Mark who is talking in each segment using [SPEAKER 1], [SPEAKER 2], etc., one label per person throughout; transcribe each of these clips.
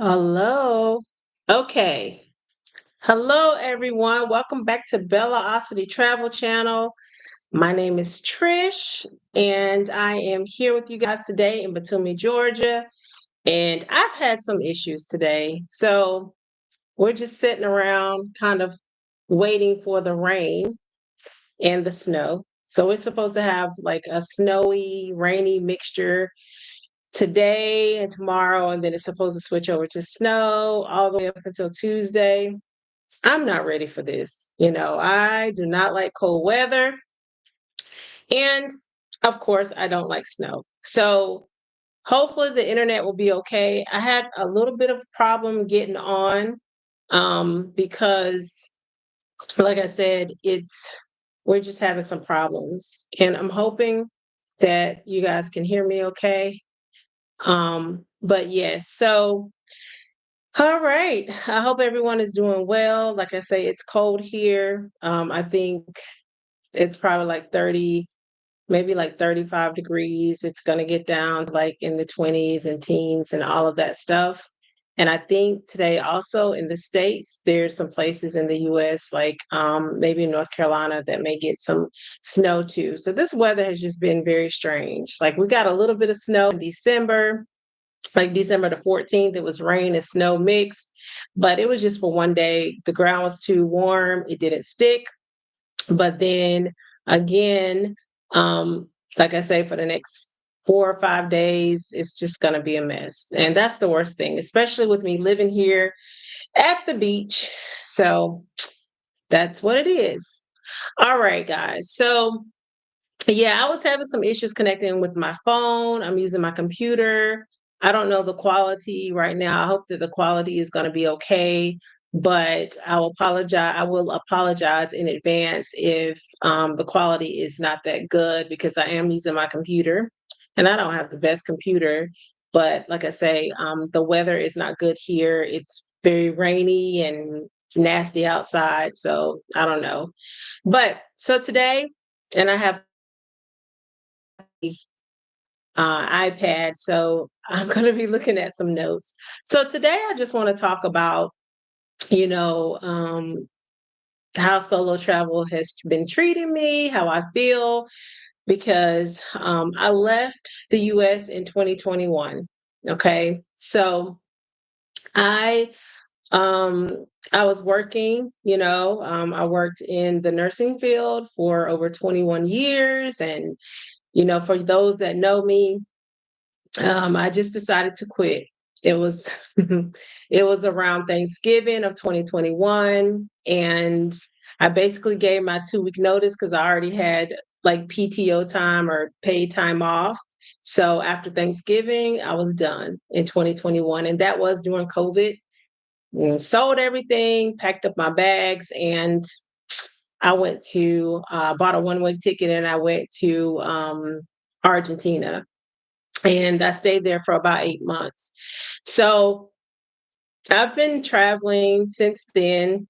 [SPEAKER 1] Hello. Okay. Hello, everyone. Welcome back to Bellaosity Travel Channel. My name is Trish, and I am here with you guys today in Batumi, Georgia. And I've had some issues today. So we're just sitting around kind of waiting for the rain and the snow. So we're supposed to have like a snowy, rainy mixture today and tomorrow, and then it's supposed to switch over to snow all the way up until Tuesday. I'm not ready for this. I do not like cold weather. And of course, I don't like snow. So hopefully the internet will be okay. I had a little bit of problem getting on because, like I said, we're just having some problems. And I'm hoping that you guys can hear me okay. But yes, so all right. I hope everyone is doing well. Like I say, it's cold here. I think it's probably like 30, maybe like 35 degrees. It's going to get down like in the 20s and teens and all of that stuff. And I think today also in the States, there's some places in the US, like maybe in North Carolina, that may get some snow too. So this weather has just been very strange. Like we got a little bit of snow in December, like December the 14th, it was rain and snow mixed, but it was just for one day. The ground was too warm, it didn't stick. But then again, um, like I say, for the next 4 or 5 days, it's just going to be a mess. And that's the worst thing, especially with me living here at the beach. So that's what it is. All right, guys. So yeah, I was having some issues connecting with my phone. I'm using my computer. I don't know the quality right now. I hope that the quality is going to be okay, but I will apologize in advance if the quality is not that good because I am using my computer and I don't have the best computer. But like I say, the weather is not good here. It's very rainy and nasty outside. So I don't know. But so today, and I have iPad. So I'm going to be looking at some notes. So today I just want to talk about, you know, um, how solo travel has been treating me, how I feel, because I left the US in 2021. Okay. So I um I was working, I worked in the nursing field for over 21 years. And, for those that know me, I just decided to quit. It was it was around Thanksgiving of 2021, and I basically gave my 2-week notice because I already had like PTO time or paid time off. So after Thanksgiving, I was done in 2021, and that was during COVID. And sold everything, packed up my bags, and I went to bought a one-way ticket, and I went to Argentina, and I stayed there for about 8 months. So I've been traveling since then.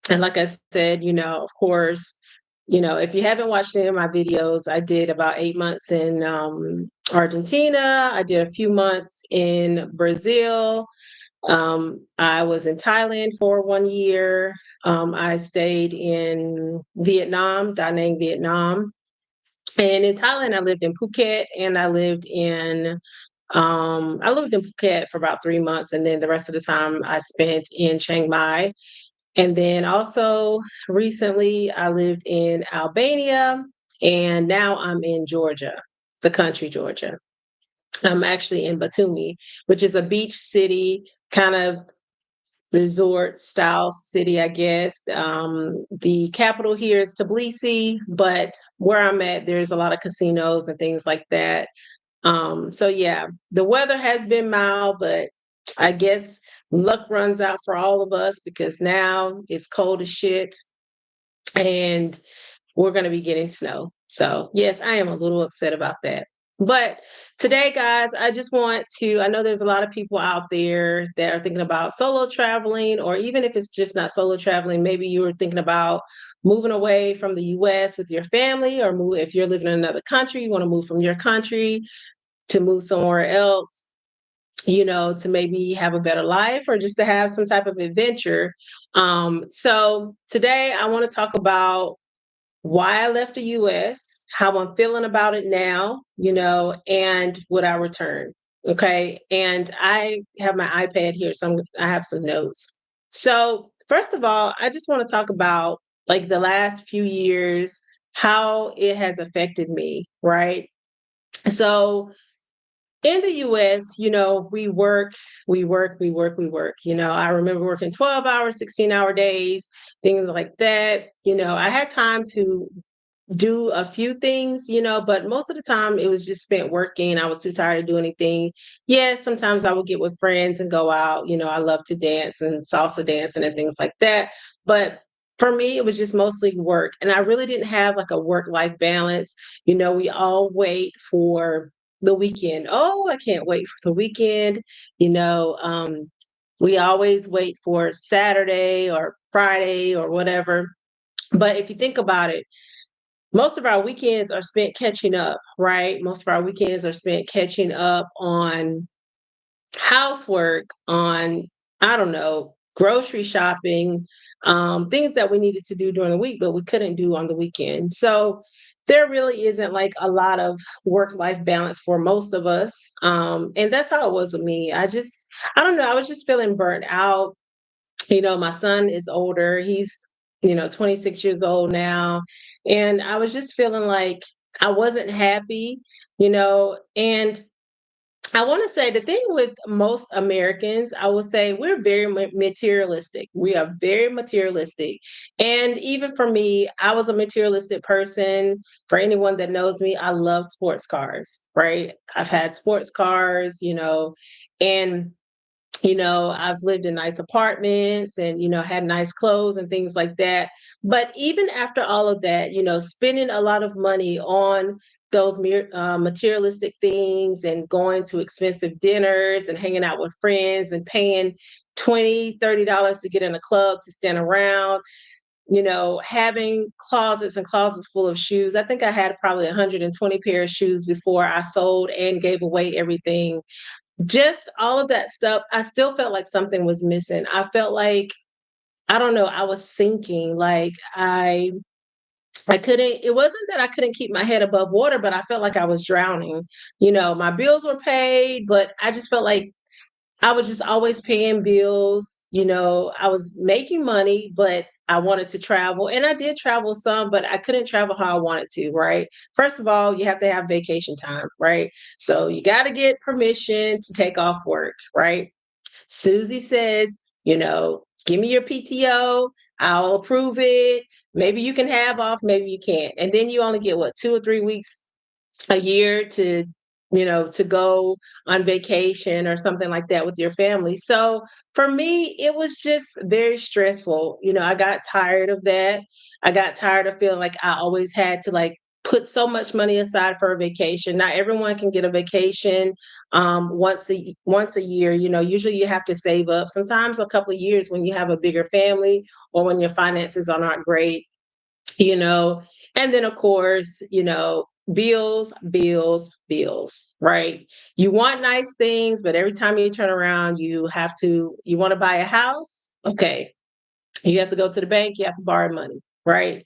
[SPEAKER 1] And like I said, of course, if you haven't watched any of my videos, I did about 8 months in Argentina. I did a few months in Brazil. I was in Thailand for 1 year. I stayed in Vietnam, Da Nang, Vietnam. And in Thailand, I lived in Phuket, and I lived in Phuket for about 3 months, and then the rest of the time I spent in Chiang Mai. And then also recently I lived in Albania, and now I'm in Georgia, the country Georgia. I'm actually in Batumi, which is a beach city, kind of resort style city, I guess. The capital here is Tbilisi, but where I'm at, there's a lot of casinos and things like that. So yeah, the weather has been mild, but I guess luck runs out for all of us because now it's cold as shit and we're going to be getting snow. So yes, I am a little upset about that. But today, guys, I know there's a lot of people out there that are thinking about solo traveling, or even if it's just not solo traveling, maybe you were thinking about moving away from the US with your family, or if you're living in another country, you want to move from your country to move somewhere else. to maybe have a better life or just to have some type of adventure. So today I want to talk about why I left the US, how I'm feeling about it now, and would I return? Okay. And I have my iPad here, so I have some notes. So, first of all, I just want to talk about like the last few years, how it has affected me, right? So, in the US, we work. I remember working 12 hour, 16-hour days, things like that. I had time to do a few things, but most of the time it was just spent working. I was too tired to do anything. Yes, sometimes I would get with friends and go out. I love to dance and salsa dancing and things like that. But for me, it was just mostly work. And I really didn't have like a work life balance. We all wait for the weekend. Oh, I can't wait for the weekend. You know, um, we always wait for Saturday or Friday or whatever. But if you think about it, most of our weekends are spent catching up, right? Most of our weekends are spent catching up on housework, on, I don't know, grocery shopping, things that we needed to do during the week, but we couldn't do on the weekend. So there really isn't like a lot of work life balance for most of us. And that's how it was with me. I don't know, I was just feeling burnt out. My son is older. He's, 26 years old now. And I was just feeling like I wasn't happy, and I want to say the thing with most Americans, I will say we're very materialistic. We are very materialistic. And even for me, I was a materialistic person. For anyone that knows me, I love sports cars, right? I've had sports cars, and I've lived in nice apartments and, had nice clothes and things like that. But even after all of that, spending a lot of money on those materialistic things and going to expensive dinners and hanging out with friends and paying 20, $30 to get in a club to stand around, having closets and closets full of shoes. I think I had probably 120 pair of shoes before I sold and gave away everything. Just all of that stuff, I still felt like something was missing. I felt like, I don't know, I was sinking. Like I couldn't, it wasn't that I couldn't keep my head above water, but I felt like I was drowning. My bills were paid, but I just felt like I was just always paying bills. I was making money, but I wanted to travel. And I did travel some, but I couldn't travel how I wanted to, right? First of all, you have to have vacation time, right? So you got to get permission to take off work, right? Susie says, give me your PTO, I'll approve it. Maybe you can have off, maybe you can't. And then you only get what, 2 or 3 weeks a year to go on vacation or something like that with your family. So for me, it was just very stressful. I got tired of that. I got tired of feeling like I always had to like put so much money aside for a vacation. Not everyone can get a vacation once a year. Usually you have to save up. Sometimes a couple of years when you have a bigger family or when your finances are not great, you know and then of course, bills, bills, bills, right? You want nice things, but every time you turn around, you want to buy a house. Okay, you have to go to the bank, you have to borrow money, right?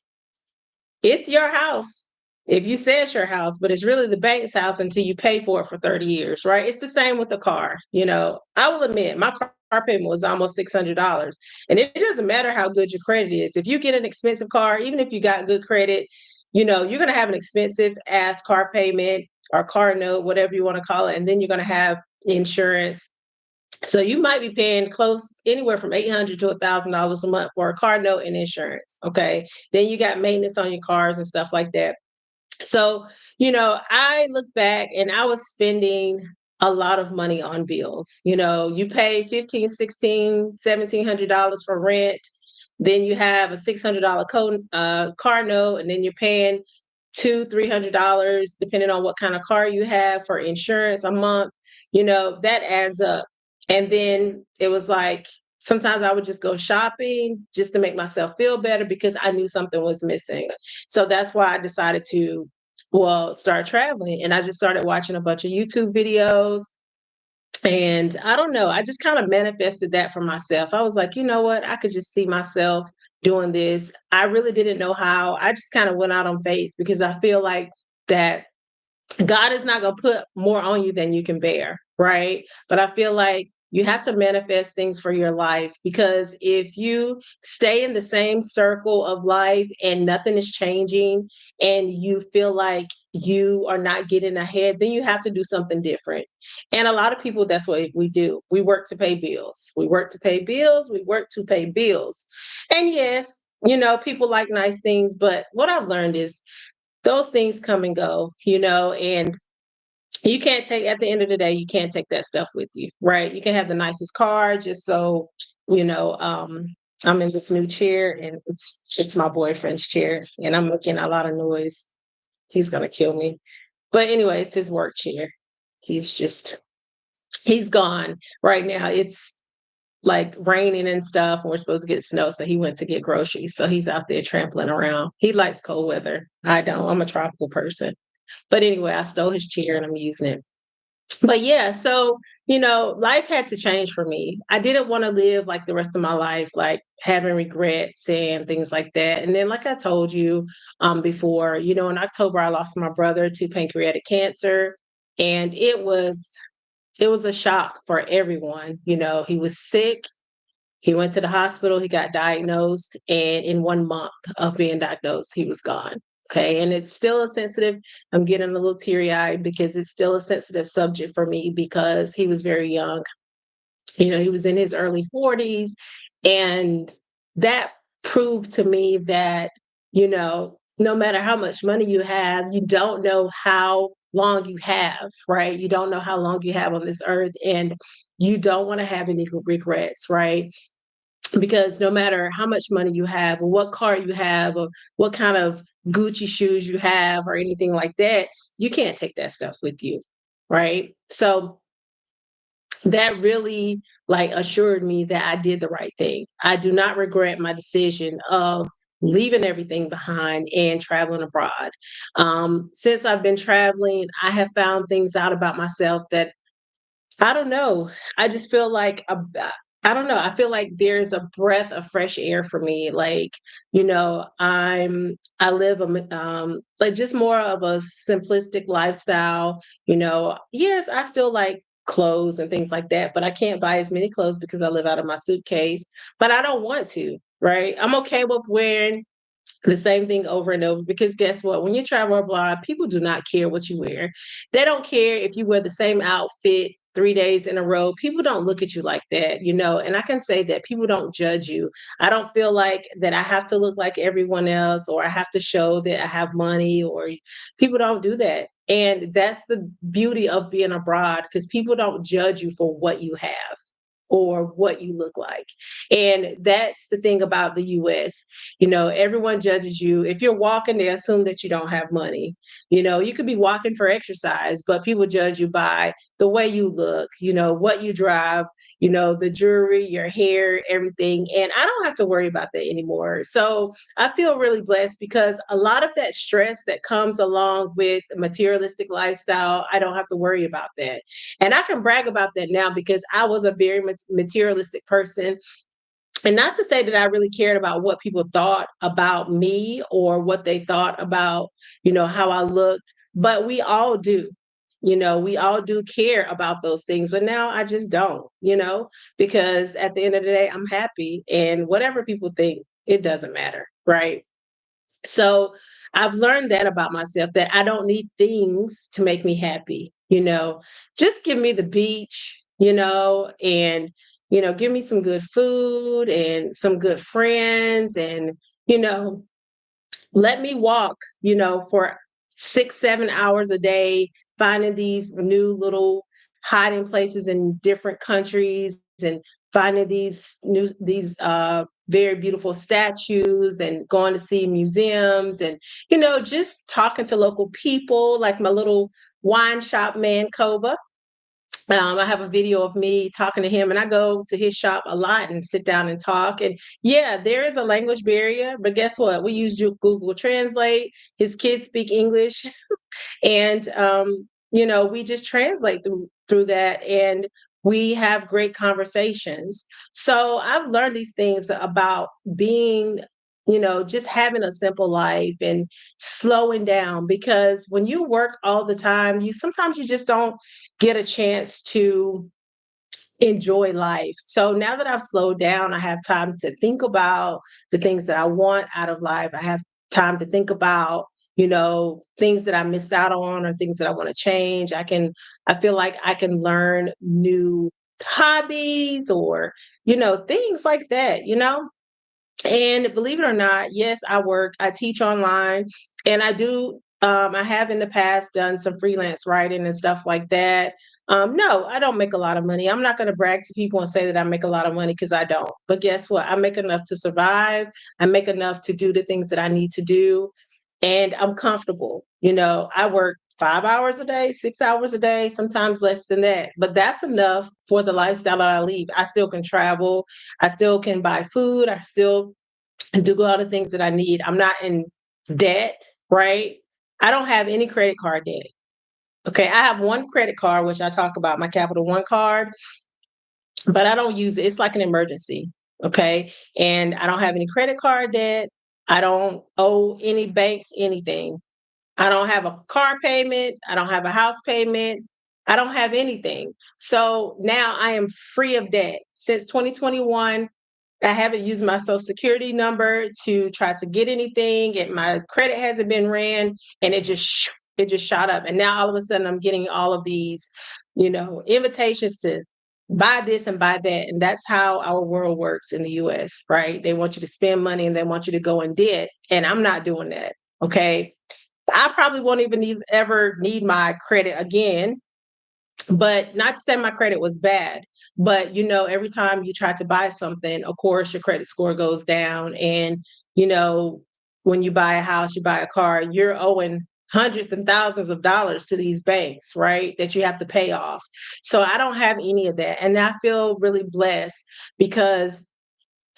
[SPEAKER 1] It's your house. If you say it's your house, but it's really the bank's house until you pay for it for 30 years, right? It's the same with the car. I will admit my car payment was almost $600. And it doesn't matter how good your credit is. If you get an expensive car, even if you got good credit, you're going to have an expensive ass car payment or car note, whatever you want to call it. And then you're going to have insurance. So you might be paying close anywhere from $800 to $1,000 a month for a car note and insurance. Okay. Then you got maintenance on your cars and stuff like that. So, I look back and I was spending a lot of money on bills. You pay 15, 16, $1,700 for rent. Then you have a $600 car note, and then you're paying $300, depending on what kind of car you have, for insurance a month. That adds up. And then it was like sometimes I would just go shopping just to make myself feel better because I knew something was missing. So that's why I decided to, well, start traveling. And I just started watching a bunch of YouTube videos. And I don't know, I just kind of manifested that for myself. I was like, you know what? I could just see myself doing this. I really didn't know how. I just kind of went out on faith because I feel like that God is not going to put more on you than you can bear, right? But I feel like you have to manifest things for your life, because if you stay in the same circle of life and nothing is changing and you feel like you are not getting ahead, then you have to do something different. And a lot of people, that's what we do. We work to pay bills. We work to pay bills. We work to pay bills. And yes, people like nice things, but what I've learned is those things come and go, and you can't take, at the end of the day, you can't take that stuff with you, right? You can have the nicest car just so, you know, um, I'm in this new chair and it's my boyfriend's chair and I'm making a lot of noise. He's gonna kill me. But anyway, it's his work chair. He's just he's gone right now. It's like raining and stuff, and we're supposed to get snow. So he went to get groceries. So he's out there trampling around. He likes cold weather. I don't. I'm a tropical person. But anyway, I stole his chair and I'm using it. But yeah, so life had to change for me. I didn't want to live like the rest of my life, like having regrets and things like that. And then, like I told you before, in October I lost my brother to pancreatic cancer, and it was a shock for everyone. He was sick. He went to the hospital, he got diagnosed, and in 1 month of being diagnosed, he was gone. Okay. And it's still a sensitive, I'm getting a little teary eyed because it's still a sensitive subject for me because he was very young. He was in his early 40s. And that proved to me that, no matter how much money you have, you don't know how long you have, right? You don't know how long you have on this earth. And you don't want to have any regrets, right? Because no matter how much money you have or what car you have or what kind of Gucci shoes you have or anything like that, you can't take that stuff with you, right? So that really like assured me that I did the right thing. I do not regret my decision of leaving everything behind and traveling abroad. Since I've been traveling, I have found things out about myself that I don't know. I just feel like I don't know. I feel like there's a breath of fresh air for me. Like, I live like just more of a simplistic lifestyle. Yes, I still like clothes and things like that, but I can't buy as many clothes because I live out of my suitcase. But I don't want to, right? I'm okay with wearing the same thing over and over, because guess what? When you travel abroad, people do not care what you wear. They don't care if you wear the same outfit 3 days in a row. People don't look at you like that, and I can say that people don't judge you. I don't feel like that I have to look like everyone else, or I have to show that I have money, or people don't do that. And that's the beauty of being abroad, because people don't judge you for what you have or what you look like. And that's the thing about the US. Everyone judges you. If you're walking, they assume that you don't have money. You could be walking for exercise, but people judge you by the way you look, what you drive, the jewelry, your hair, everything. And I don't have to worry about that anymore. So I feel really blessed because a lot of that stress that comes along with materialistic lifestyle, I don't have to worry about that. And I can brag about that now because I was a very materialistic person. And not to say that I really cared about what people thought about me or what they thought about, how I looked, but we all do. We all do care about those things, but now I just don't, because at the end of the day, I'm happy, and whatever people think, it doesn't matter, right? So I've learned that about myself, that I don't need things to make me happy. Just give me the beach, and give me some good food and some good friends, and you know, let me walk, for 6, 7 hours a day, finding these new little hiding places in different countries, and finding these very beautiful statues, and going to see museums, and just talking to local people, like my little wine shop man Koba. I have a video of me talking to him, and I go to his shop a lot and sit down and talk. And yeah, there is a language barrier, but guess what? We use Google Translate. His kids speak English, and we just translate through that. And We have great conversations. So I've learned these things about being, just having a simple life and slowing down, because when you work all the time, you sometimes you just don't get a chance to enjoy life. So now that I've slowed down, I have time to think about the things that I want out of life. I have time to think about, things that I missed out on or things that I want to change. I feel like I can learn new hobbies or, things like that. And believe it or not, yes, I teach online, and I have in the past done some freelance writing and stuff like that. No, I don't make a lot of money. I'm not going to brag to people and say that I make a lot of money, because I don't. But guess what? I make enough to survive. I make enough to do the things that I need to do, and I'm comfortable. I work 5 hours a day, 6 hours a day, sometimes less than that. But that's enough for the lifestyle that I lead. I still can travel. I still can buy food. I still do all the things that I need. I'm not in debt, right? I don't have any credit card debt. Okay. I have one credit card, which I talk about, my Capital One card, but I don't use it. It's like an emergency. Okay. And I don't have any credit card debt. I don't owe any banks anything. I don't have a car payment. I don't have a house payment. I don't have anything. So now I am free of debt. Since 2021, I haven't used my social security number to try to get anything, and my credit hasn't been ran, and it just shot up. And now all of a sudden I'm getting all of these, invitations to buy this and buy that. And that's how our world works in the US, right? They want you to spend money and they want you to go in debt. And I'm not doing that. Okay. I probably won't even ever need my credit again, but not to say my credit was bad. But every time you try to buy something, of course your credit score goes down. And you know when you buy a house, you buy a car, you're owing hundreds and thousands of dollars to these banks, right, that you have to pay off. So I don't have any of that, and I feel really blessed, because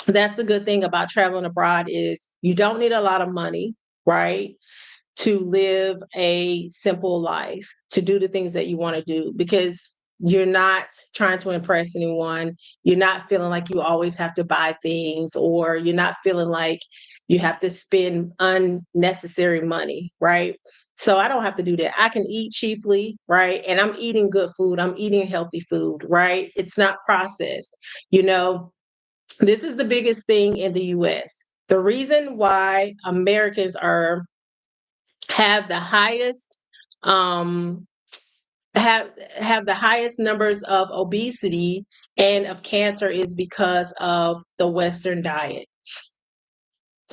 [SPEAKER 1] that's the good thing about traveling abroad is you don't need a lot of money, right, to live a simple life, to do the things that you want to do, because you're not trying to impress anyone. You're not feeling like you always have to buy things, or you're not feeling like you have to spend unnecessary money, right? So I don't have to do that. I can eat cheaply, right? And I'm eating good food. I'm eating healthy food, right? It's not processed. You know, this is the biggest thing in the US. The reason why Americans are have the highest um have the highest numbers of obesity and of cancer is because of the Western diet.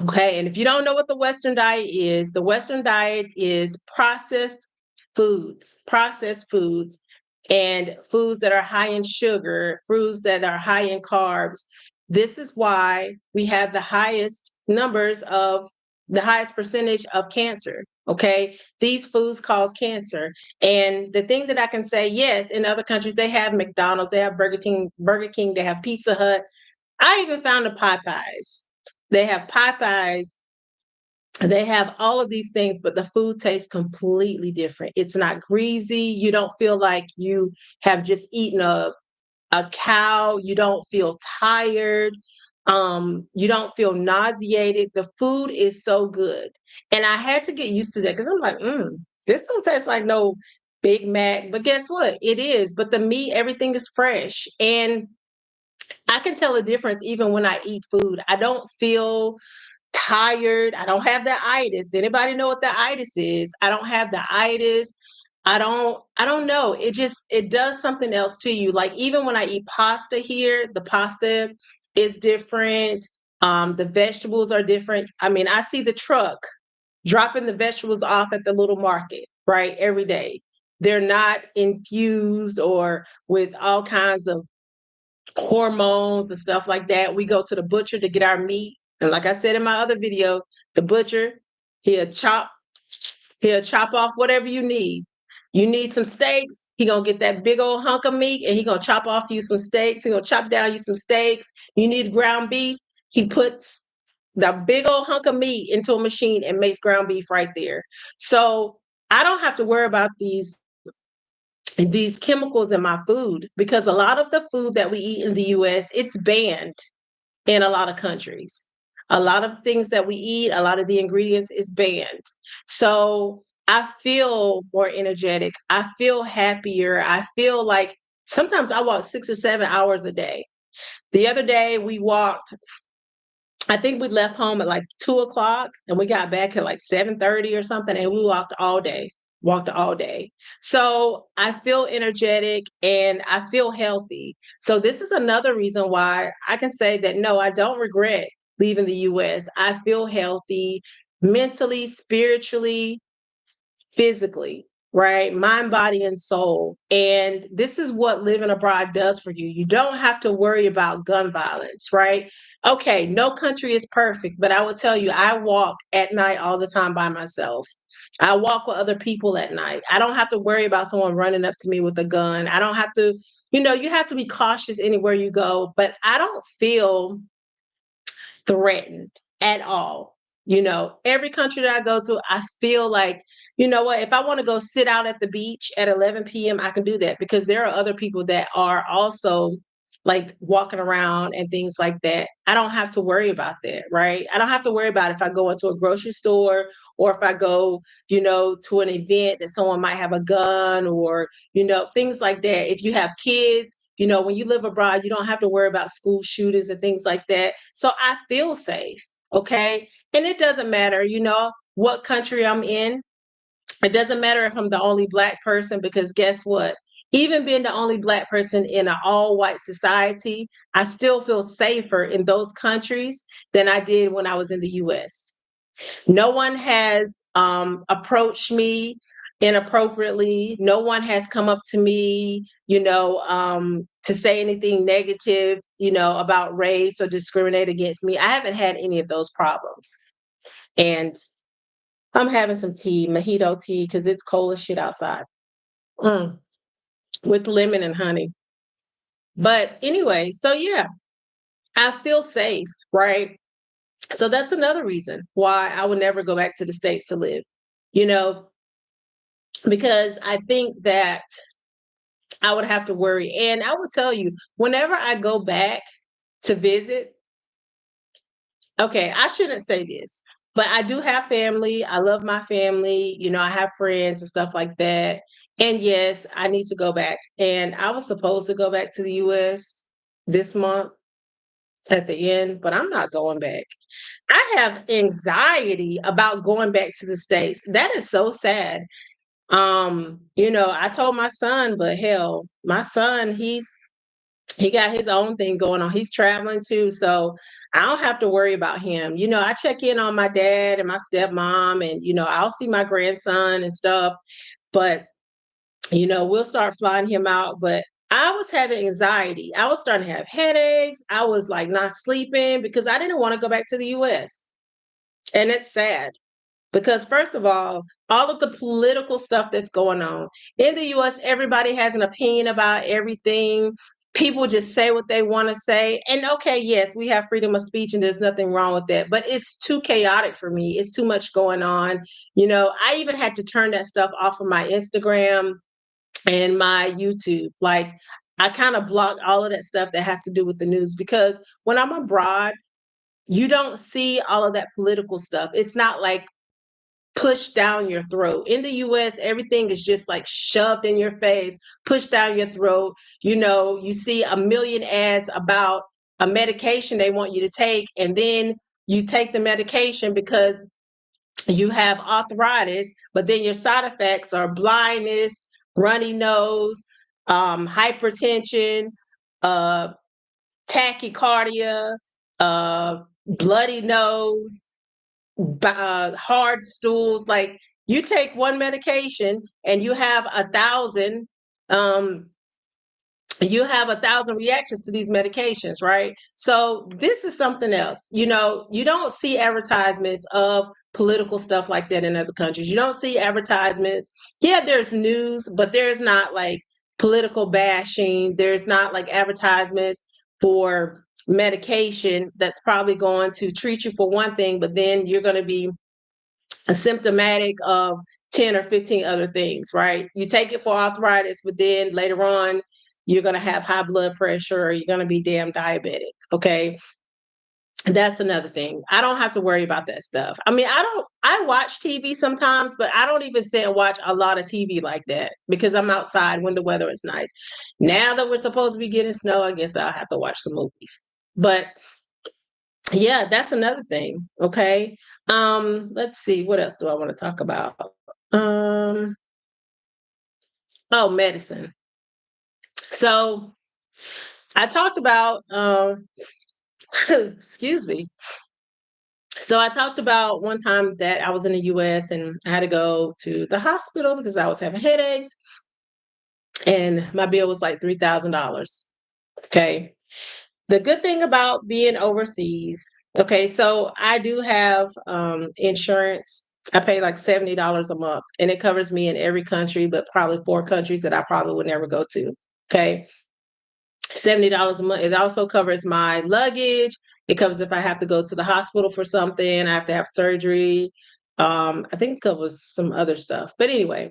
[SPEAKER 1] Okay, and if you don't know what the Western diet is processed foods, and foods that are high in sugar, foods that are high in carbs. This is why we have the highest percentage of cancer. Okay, these foods cause cancer. And the thing that I can say, yes, in other countries they have McDonald's, they have Burger King, they have Pizza Hut. I even found the Popeyes. They have Popeyes, they have all of these things, but the food tastes completely different. It's not greasy. You don't feel like you have just eaten a cow. You don't feel tired. You don't feel nauseated. The food is so good. And I had to get used to that, because I'm like, this don't taste like no Big Mac. But guess what? It is. But the meat, everything is fresh. And I can tell a difference even when I eat food. I don't feel tired. I don't have the itis. Anybody know what the itis is? I don't have the itis. I don't know. It does something else to you. Like even when I eat pasta here, the pasta is different. The vegetables are different. I mean, I see the truck dropping the vegetables off at the little market, right? Every day. They're not infused or with all kinds of hormones and stuff like that. We go to the butcher to get our meat. And like I said in my other video, the butcher, he'll chop, he'll chop off whatever you need. You need some steaks, he gonna get that big old hunk of meat and he gonna chop off you some steaks. He gonna chop down you some steaks. You need ground beef, he puts the big old hunk of meat into a machine and makes ground beef right there. So I don't have to worry about these these chemicals in my food, because a lot of the food that we eat in the US, it's banned in a lot of countries. A lot of things that we eat, a lot of the ingredients is banned. So I feel more energetic. I feel happier. I feel like sometimes I walk 6 or 7 hours a day. The other day we walked, I think we left home at like 2 o'clock and we got back at like 7:30 or something, and we walked all day. So I feel energetic and I feel healthy. So this is another reason why I can say that no, I don't regret leaving the US. I feel healthy mentally, spiritually, physically, right? Mind, body, and soul. And this is what living abroad does for you. You don't have to worry about gun violence, right? Okay, no country is perfect, but I will tell you, I walk at night all the time by myself. I walk with other people at night. I don't have to worry about someone running up to me with a gun. I don't have to, you have to be cautious anywhere you go, but I don't feel threatened at all. Every country that I go to, I feel like, you know what, if I want to go sit out at the beach at 11 p.m., I can do that because there are other people that are also like walking around and things like that. I don't have to worry about that, right? I don't have to worry about if I go into a grocery store or if I go, to an event that someone might have a gun or, things like that. If you have kids, when you live abroad, you don't have to worry about school shootings and things like that. So I feel safe. Okay. And it doesn't matter, what country I'm in. It doesn't matter if I'm the only Black person, because guess what? Even being the only Black person in an all white society, I still feel safer in those countries than I did when I was in the US. No one has approached me inappropriately. No one has come up to me, to say anything negative, about race or discriminate against me. I haven't had any of those problems. And I'm having some tea, mojito tea, because it's cold as shit outside. Mm, with lemon and honey. But anyway, so yeah, I feel safe, right? So that's another reason why I would never go back to the States to live. You know, because I think that I would have to worry. And I will tell you, whenever I go back to visit, okay, I shouldn't say this, but I do have family. I love my family. I have friends and stuff like that. And yes, I need to go back. And I was supposed to go back to the US this month at the end, but I'm not going back. I have anxiety about going back to the States. That is so sad. I told my son, but hell, my son, he got his own thing going on. He's traveling too, so I don't have to worry about him. I check in on my dad and my stepmom, and I'll see my grandson and stuff. But we'll start flying him out. But I was having anxiety. I was starting to have headaches. I was like not sleeping because I didn't want to go back to the US. And it's sad. Because first of all of the political stuff that's going on in the US, everybody has an opinion about everything. People just say what they want to say. And okay, yes, we have freedom of speech and there's nothing wrong with that, but it's too chaotic for me. It's too much going on. I even had to turn that stuff off of my Instagram and my YouTube. Like, I kind of blocked all of that stuff that has to do with the news, because when I'm abroad, you don't see all of that political stuff. It's not like pushed down your throat. In the US, everything is just like shoved in your face, pushed down your throat. You see a million ads about a medication they want you to take, and then you take the medication because you have arthritis, but then your side effects are blindness, runny nose, hypertension, uh, tachycardia, bloody nose, hard stools. Like, you take one medication and um, you have 1,000 reactions to these medications, right? So this is something else. You don't see advertisements of political stuff like that in other countries. You don't see advertisements. Yeah, there's news, but there's not like political bashing. There's not like advertisements for medication that's probably going to treat you for one thing, but then you're going to be symptomatic of 10 or 15 other things, right? You take it for arthritis, but then later on, you're going to have high blood pressure or you're going to be damn diabetic. Okay. That's another thing. I don't have to worry about that stuff. I mean, I watch TV sometimes, but I don't even sit and watch a lot of TV like that because I'm outside when the weather is nice. Now that we're supposed to be getting snow, I guess I'll have to watch some movies. But yeah, that's another thing. Okay. Let's see. What else do I want to talk about? Um, oh, medicine. So I talked about excuse me. So I talked about one time that I was in the US and I had to go to the hospital because I was having headaches and my bill was like $3,000. Okay. The good thing about being overseas, okay, so I do have insurance. I pay like $70 a month and it covers me in every country, but probably four countries that I probably would never go to. Okay. $70 a month. It also covers my luggage. It covers if I have to go to the hospital for something, I have to have surgery. I think it covers some other stuff. But anyway,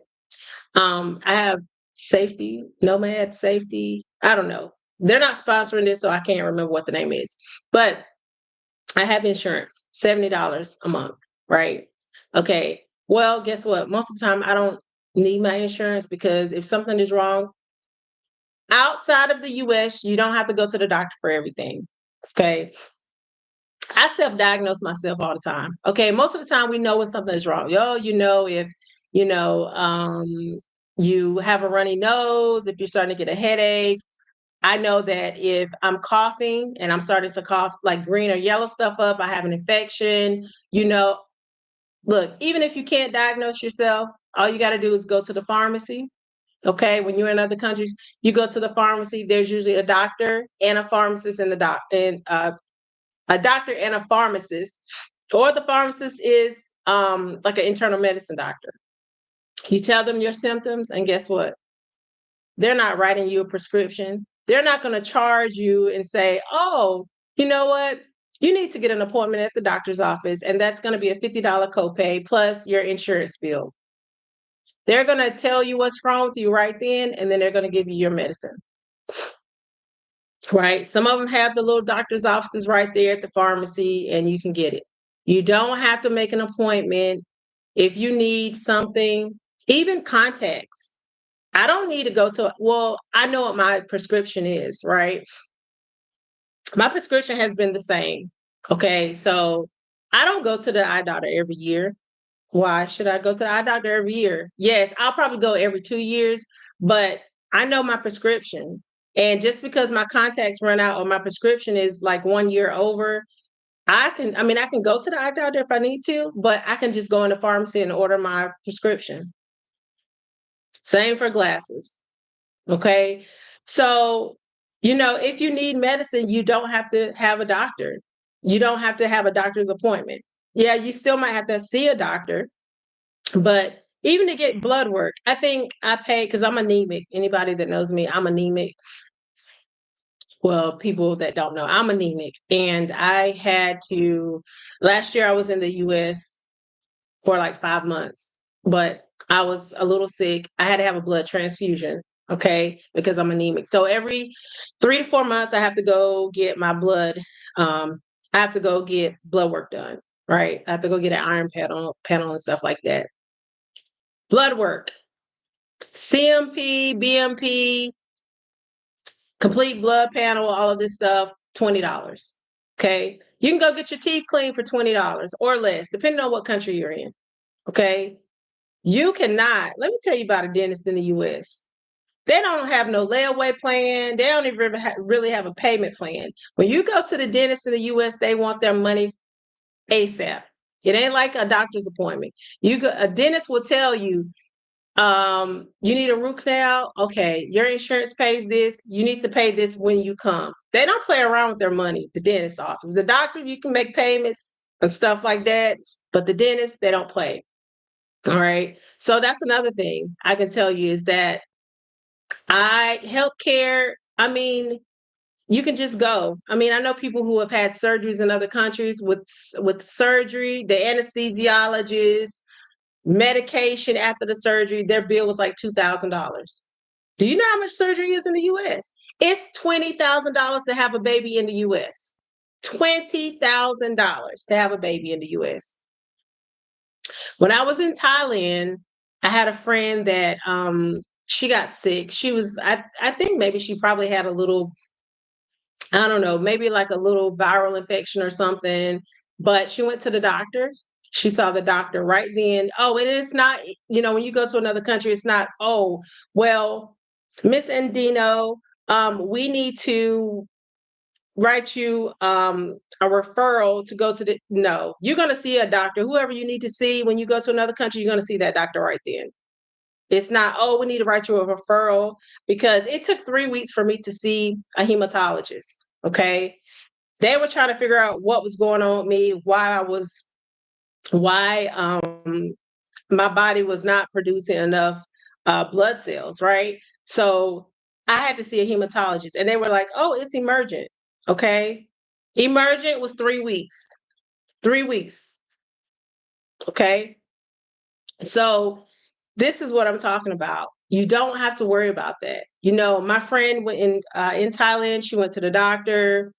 [SPEAKER 1] I have safety, nomad safety. I don't know. They're not sponsoring this, so I can't remember what the name is. But I have insurance, $70 a month, right? Okay. Well, guess what? Most of the time I don't need my insurance because if something is wrong, outside of the US, you don't have to go to the doctor for everything. Okay. I self-diagnose myself all the time. Okay. Most of the time we know when something is wrong. Yo, if, you know, um, you have a runny nose, if you're starting to get a headache. I know that if I'm coughing and I'm starting to cough like green or yellow stuff up, I have an infection, look, even if you can't diagnose yourself, all you got to do is go to the pharmacy. Okay, when you're in other countries, you go to the pharmacy. There's usually a doctor and a pharmacist and a doctor and a pharmacist, or the pharmacist is like an internal medicine doctor. You tell them your symptoms, and guess what? They're not writing you a prescription. They're not going to charge you and say, "Oh, you know what? You need to get an appointment at the doctor's office, and that's going to be a $50 copay plus your insurance bill." They're going to tell you what's wrong with you right then, and then they're going to give you your medicine. Right? Some of them have the little doctor's offices right there at the pharmacy, and you can get it. You don't have to make an appointment if you need something, even contacts. I don't need to go to, well, I know what my prescription is, right? My prescription has been the same. Okay. So I don't go to the eye doctor every year. Why should I go to the eye doctor every year? Yes, I'll probably go every 2 years, but I know my prescription. And just because my contacts run out or my prescription is like 1 year over, I can go to the eye doctor if I need to, but I can just go in the pharmacy and order my prescription. Same for glasses. Okay. So, if you need medicine, you don't have to have a doctor. You don't have to have a doctor's appointment. Yeah, you still might have to see a doctor, but even to get blood work, I think I pay because I'm anemic. Anybody that knows me, I'm anemic. Well, people that don't know, I'm anemic. And I had to, last year I was in the US for like 5 months, but I was a little sick. I had to have a blood transfusion, okay, because I'm anemic. So every 3 to 4 months, I have to go get my blood. I have to go get blood work done, right? I have to go get an iron panel and stuff like that. Blood work, CMP, BMP, complete blood panel, all of this stuff, $20. Okay. You can go get your teeth cleaned for $20 or less, depending on what country you're in. Okay. You cannot, let me tell you about a dentist in the US. They don't have no layaway plan. They don't even really have a payment plan. When you go to the dentist in the US, they want their money ASAP. It ain't like a doctor's appointment. A dentist will tell you, you need a root canal. Okay, your insurance pays this. You need to pay this when you come. They don't play around with their money, the dentist office. The doctor, you can make payments and stuff like that, but the dentist, they don't play. All right. So that's another thing I can tell you is that healthcare, you can just go. I know people who have had surgeries in other countries with surgery, the anesthesiologist, medication after the surgery, their bill was like $2,000. Do you know how much surgery is in the US? It's $20,000 to have a baby in the US. $20,000 to have a baby in the US. When I was in Thailand, I had a friend that she got sick. I think maybe she probably had a little, I don't know, maybe like a little viral infection or something, but she went to the doctor. She saw the doctor right then. Oh, and it's not, when you go to another country, it's not, oh, well, Miss Andino, we need to write you a referral to go to the, no, you're going to see a doctor. Whoever you need to see when you go to another country, you're going to see that doctor right then. It's not, oh, we need to write you a referral, because it took 3 weeks for me to see a hematologist. Okay. They were trying to figure out what was going on with me, why my body was not producing enough blood cells, right? So I had to see a hematologist, and they were like, oh, it's emergent. Okay. Emergent was 3 weeks. 3 weeks. Okay. So this is what I'm talking about. You don't have to worry about that. My friend went in Thailand. She went to the doctor.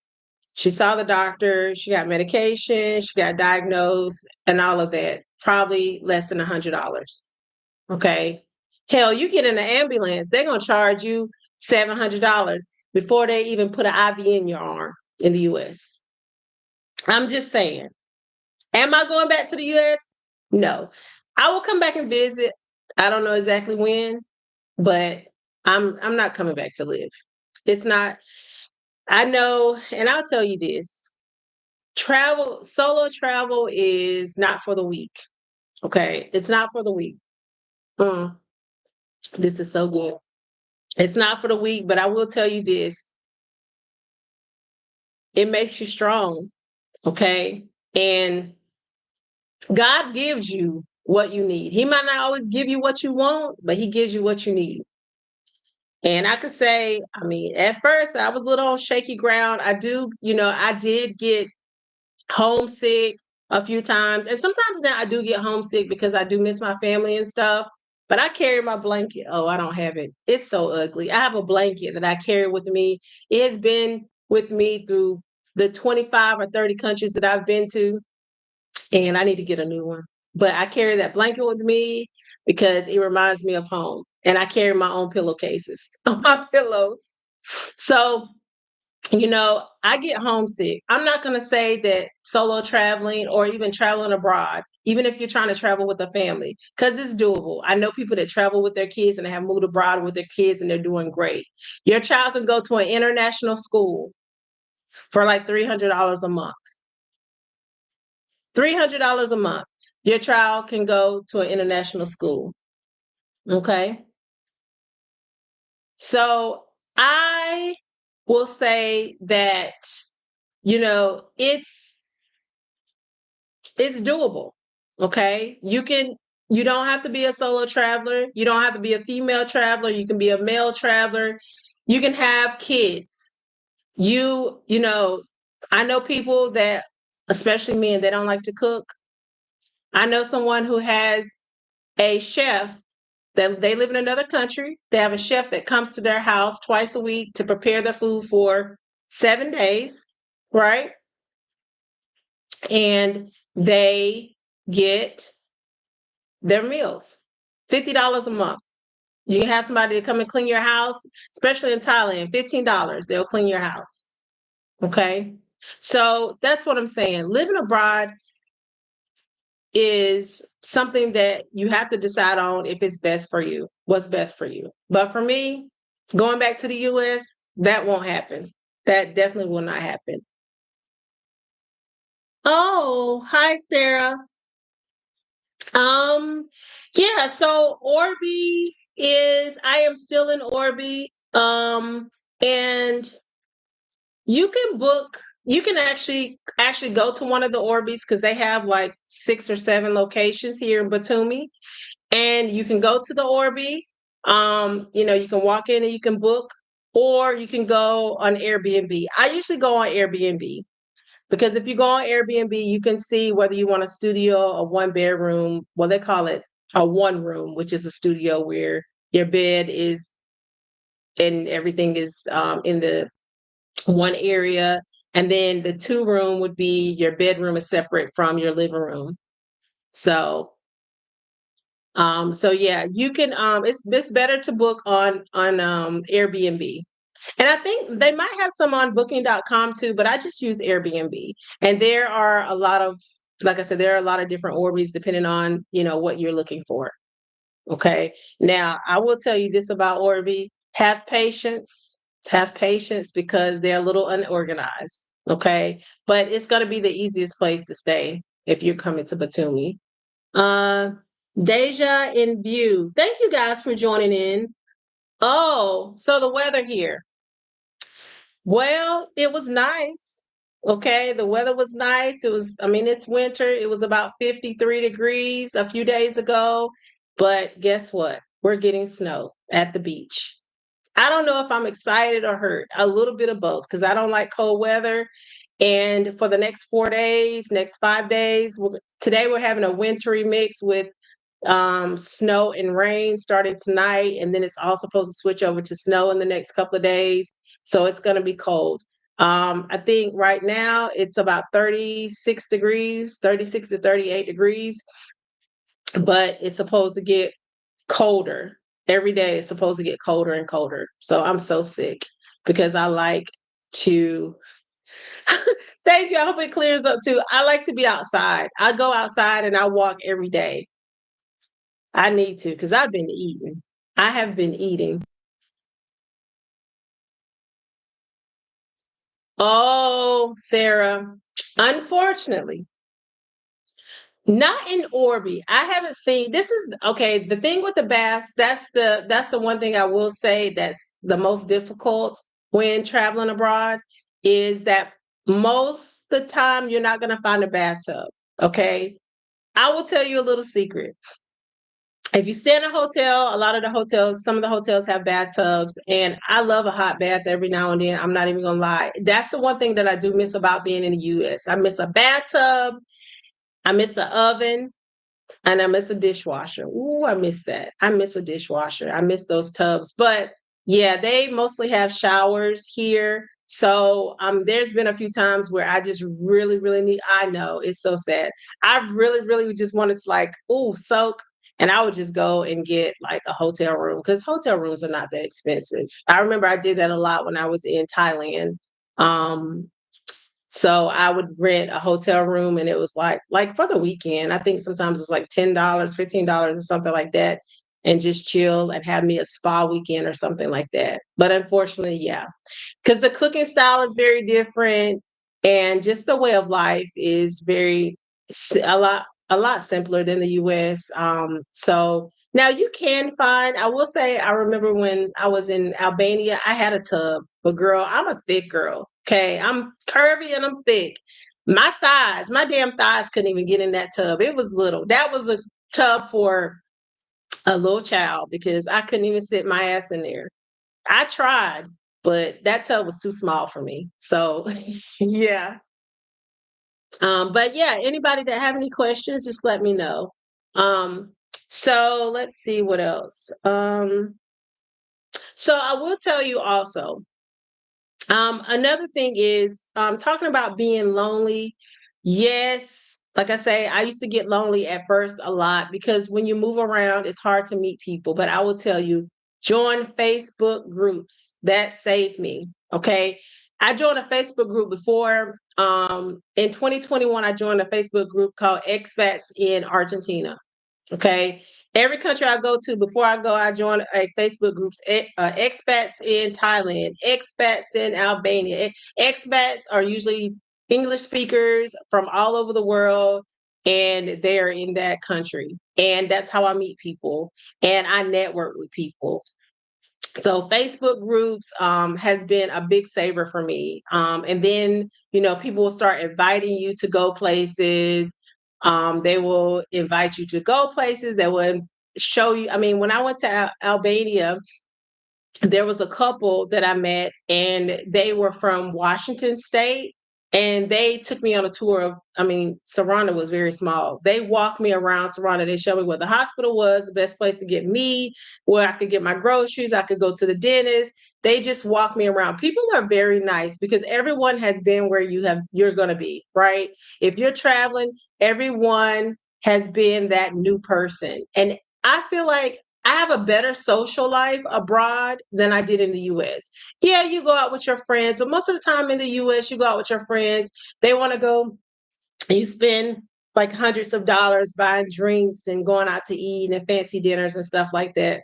[SPEAKER 1] She saw the doctor. She got medication. She got diagnosed, and all of that. Probably less than $100. Okay. Hell, you get in an ambulance, they're gonna charge you $700 before they even put an IV in your arm in the US. I'm just saying. Am I going back to the US? No. I will come back and visit. I don't know exactly when, but I'm not coming back to live. It's not, I know, and I'll tell you this. Solo travel is not for the weak. Okay. It's not for the weak. Mm, this is so good. It's not for the weak, but I will tell you this. It makes you strong. Okay. And God gives you what you need. He might not always give you what you want, but he gives you what you need. And I could say, I mean, at first I was a little on shaky ground. I did get homesick a few times. And sometimes now I do get homesick because I do miss my family and stuff. But I carry my blanket. Oh, I don't have it. It's so ugly. I have a blanket that I carry with me. It has been with me through the 25 or 30 countries that I've been to, and I need to get a new one. But I carry that blanket with me because it reminds me of home. And I carry my own pillowcases on my pillows. So I get homesick. I'm not going to say that solo traveling or even traveling abroad, even if you're trying to travel with a family, because it's doable. I know people that travel with their kids and have moved abroad with their kids and they're doing great. Your child can go to an international school for like $300 a month. $300 a month. Your child can go to an international school. Okay. So I will say that, you know, it's it's doable. Okay. You don't have to be a solo traveler. You don't have to be a female traveler. You can be a male traveler. You can have kids. I know people that, especially men, they don't like to cook. I know someone who has a chef that they live in another country. They have a chef that comes to their house twice a week to prepare their food for 7 days, right? And they get their meals, $50 a month. You can have somebody to come and clean your house, especially in Thailand, $15. They'll clean your house. Okay. So that's what I'm saying. Living abroad is something that you have to decide on if it's best for you, what's best for you. But for me, going back to the US, that won't happen. That definitely will not happen. Oh, hi, Sarah. Um, yeah, so I am still in Orby. And you can actually go to one of the Orbeez because they have like 6 or 7 locations here in Batumi. And you can go to the Orby. You can walk in and you can book, or you can go on Airbnb. I usually go on Airbnb because if you go on Airbnb, you can see whether you want a studio or one bedroom. Well, they call it a one room, which is a studio where your bed is and everything is in the one area. And then the two room would be your bedroom is separate from your living room. So so yeah, you can it's better to book on Airbnb. And I think they might have some on booking.com too, but I just use Airbnb. And there are a lot of like I said, there are a lot of different Orbeez depending on, what you're looking for. Okay. Now, I will tell you this about Orby. Have patience. Have patience because they're a little unorganized. Okay. But it's going to be the easiest place to stay if you're coming to Batumi. Uh, Deja in view. Thank you guys for joining in. Oh, so the weather here. Well, it was nice. Okay, the weather was nice. I mean, it's winter. It was about 53 degrees a few days ago. But guess what? We're getting snow at the beach. I don't know if I'm excited or hurt, a little bit of both, because I don't like cold weather. And for the next 4 days, next 5 days, today we're having a wintry mix with snow and rain starting tonight, and then it's all supposed to switch over to snow in the next couple of days. So it's going to be cold. I think right now it's about 36 degrees, 36 to 38 degrees, but it's supposed to get colder every day. It's supposed to get colder and colder. So I'm so sick because I like to. Thank you. I hope it clears up too. I like to be outside. I go outside and I walk every day. I need to because I've been eating. I have been eating. Oh, Sarah, unfortunately, not in Orby. I haven't seen this is okay. The thing with the bass, that's the one thing I will say that's the most difficult when traveling abroad is that most the time you're not gonna find a bathtub. Okay. I will tell you a little secret. If you stay in a hotel, a lot of the hotels, some of the hotels have bathtubs, and I love a hot bath every now and then. I'm not even gonna lie. That's the one thing that I do miss about being in the US. I miss a bathtub, I miss an oven, and I miss a dishwasher. Ooh, I miss that. I miss a dishwasher. I miss those tubs. But yeah, they mostly have showers here. So there's been a few times where I just really, really need, I know it's so sad. I really, really just wanted to like, ooh, soak. And I would just go and get like a hotel room because hotel rooms are not that expensive. I remember I did that a lot when I was in Thailand. Um, so I would rent a hotel room and it was like for the weekend, I think sometimes it's like $10, $15 or something like that, and just chill and have me a spa weekend or something like that. But unfortunately, yeah, because the cooking style is very different and just the way of life is a lot simpler than the US. So now you can find, I will say, I remember when I was in Albania, I had a tub, but girl, I'm a thick girl. Okay, I'm curvy and I'm thick. My damn thighs couldn't even get in that tub. It was little. That was a tub for a little child because I couldn't even sit my ass in there. I tried, but that tub was too small for me. So yeah. But yeah, anybody that have any questions, just let me know. Um, so let's see what else. So I will tell you also, another thing is talking about being lonely. Yes, like I say, I used to get lonely at first a lot because when you move around, it's hard to meet people. But I will tell you, join Facebook groups. That saved me. Okay. I joined a Facebook group before. In 2021, I joined a Facebook group called Expats in Argentina. Okay. Every country I go to, before I go, I join a Facebook groups, expats in Thailand, expats in Albania. Expats are usually English speakers from all over the world, and they're in that country. And that's how I meet people and I network with people. So Facebook groups has been a big saver for me. And then, people will start inviting you to go places. They will invite you to go places. They will show you. I mean, when I went to Albania, there was a couple that I met, and they were from Washington State. And they took me on a tour of, I mean, Saranda was very small. They walked me around Saranda. They showed me where the hospital was, the best place to get meat, where I could get my groceries. I could go to the dentist. They just walked me around. People are very nice because everyone has been where you're going to be, right? If you're traveling, everyone has been that new person. And I feel like I have a better social life abroad than I did in the US. Yeah, you go out with your friends, but most of the time in the US, you go out with your friends. They want to go, you spend like hundreds of dollars buying drinks and going out to eat and fancy dinners and stuff like that.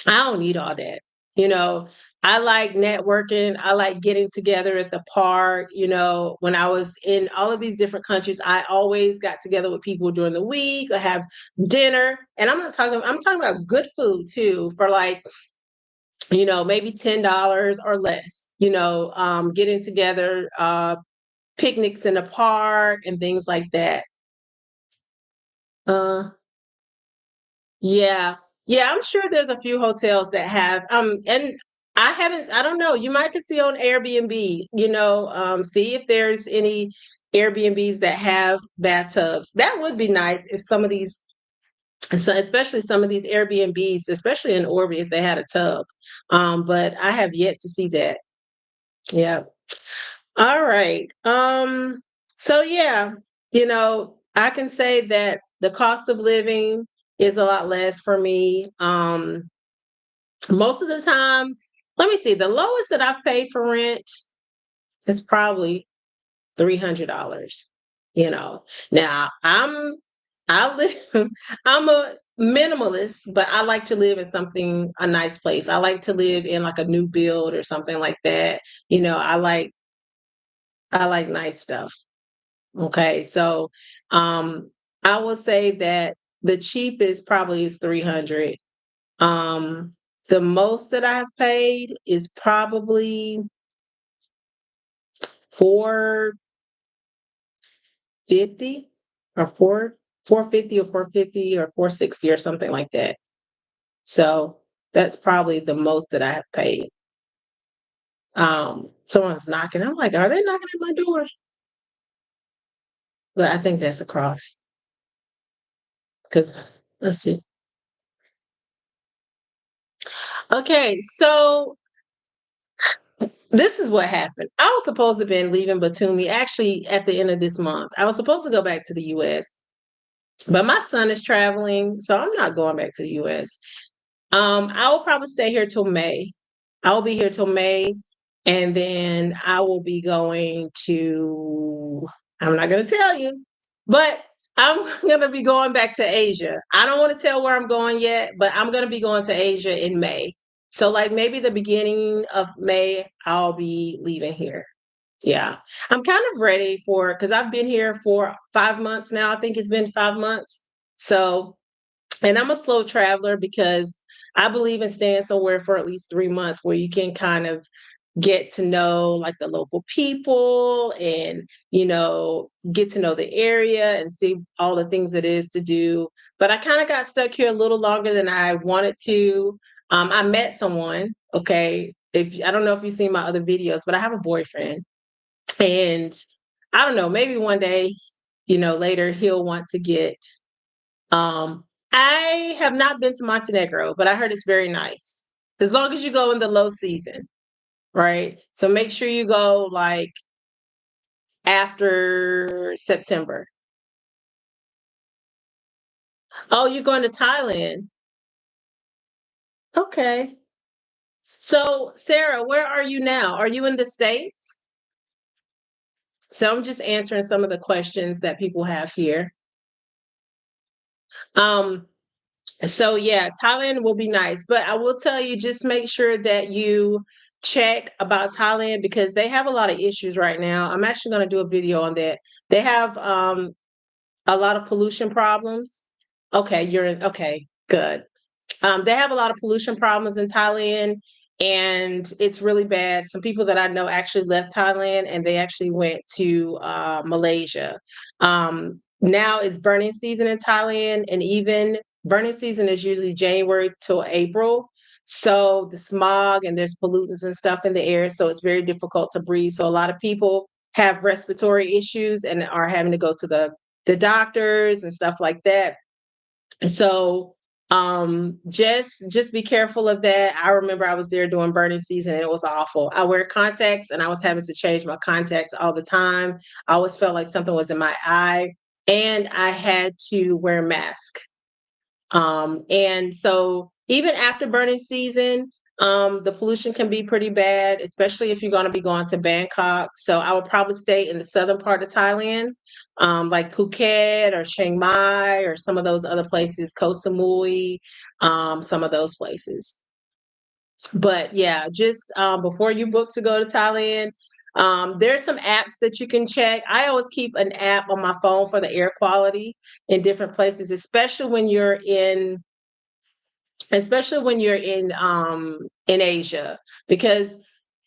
[SPEAKER 1] I don't need all that. You know, I like networking. I like getting together at the park. You know, when I was in all of these different countries, I always got together with people during the week or have dinner. And I'm talking about good food too, for like, maybe $10 or less, getting together, picnics in the park and things like that. Uh, yeah. Yeah, I'm sure there's a few hotels that have, and I don't know, you might could see on Airbnb, see if there's any Airbnbs that have bathtubs. That would be nice if some of these, so especially some of these Airbnbs, especially in Orby, if they had a tub. But I have yet to see that. Yeah. All right. So yeah, I can say that the cost of living is a lot less for me. Most of the time, let me see, the lowest that I've paid for rent is probably $300. Now I live I'm a minimalist, but I like to live in a nice place. I like to live in like a new build or something like that. I like nice stuff. Okay, so I will say that the cheapest probably is 300. Um, the most that I've paid is probably 450 or 450 or 450 or 460 or something like that. So that's probably the most that I have paid. Someone's knocking. I'm like, are they knocking at my door? But I think that's across because let's see. Okay, so this is what happened. I was supposed to have been leaving Batumi actually at the end of this month. I was supposed to go back to the US, but my son is traveling, so I'm not going back to the US. I will probably stay here till May. I will be here till May, and then I will be going to, I'm not going to tell you, but I'm going to be going back to Asia. I don't want to tell where I'm going yet, but I'm going to be going to Asia in May. So, like maybe the beginning of May, I'll be leaving here. Yeah. I'm kind of ready for, because I've been here for 5 months now. I think it's been 5 months. So, and I'm a slow traveler because I believe in staying somewhere for at least 3 months where you can kind of get to know like the local people and, get to know the area and see all the things it is to do. But I kind of got stuck here a little longer than I wanted to. I met someone, okay. If I don't know if you've seen my other videos, but I have a boyfriend. And I don't know, maybe one day, later he'll want to get I have not been to Montenegro, but I heard it's very nice. As long as you go in the low season, right? So make sure you go like after September. Oh, you're going to Thailand. Okay. So, Sarah, where are you now? Are you in the States? So I'm just answering some of the questions that people have here. Um, So yeah, Thailand will be nice, but I will tell you, just make sure that you check about Thailand because they have a lot of issues right now. I'm actually going to do a video on that. They have a lot of pollution problems. Okay, okay, good. They have a lot of pollution problems in Thailand, and it's really bad. Some people that I know actually left Thailand and they actually went to Malaysia. Now it's burning season in Thailand, and even burning season is usually January till April. So the smog and there's pollutants and stuff in the air, so it's very difficult to breathe. So a lot of people have respiratory issues and are having to go to the doctors and stuff like that. So just be careful of that. I remember I was there during burning season and it was awful. I wear contacts and I was having to change my contacts all the time. I always felt like something was in my eye and I had to wear a mask. And so even after burning season, the pollution can be pretty bad, especially if you're going to be going to Bangkok. So I would probably stay in the southern part of Thailand, like Phuket or Chiang Mai or some of those other places, Koh Samui, some of those places. But yeah, just before you book to go to Thailand, there's some apps that you can check. I always keep an app on my phone for the air quality in different places, especially when you're in Asia, because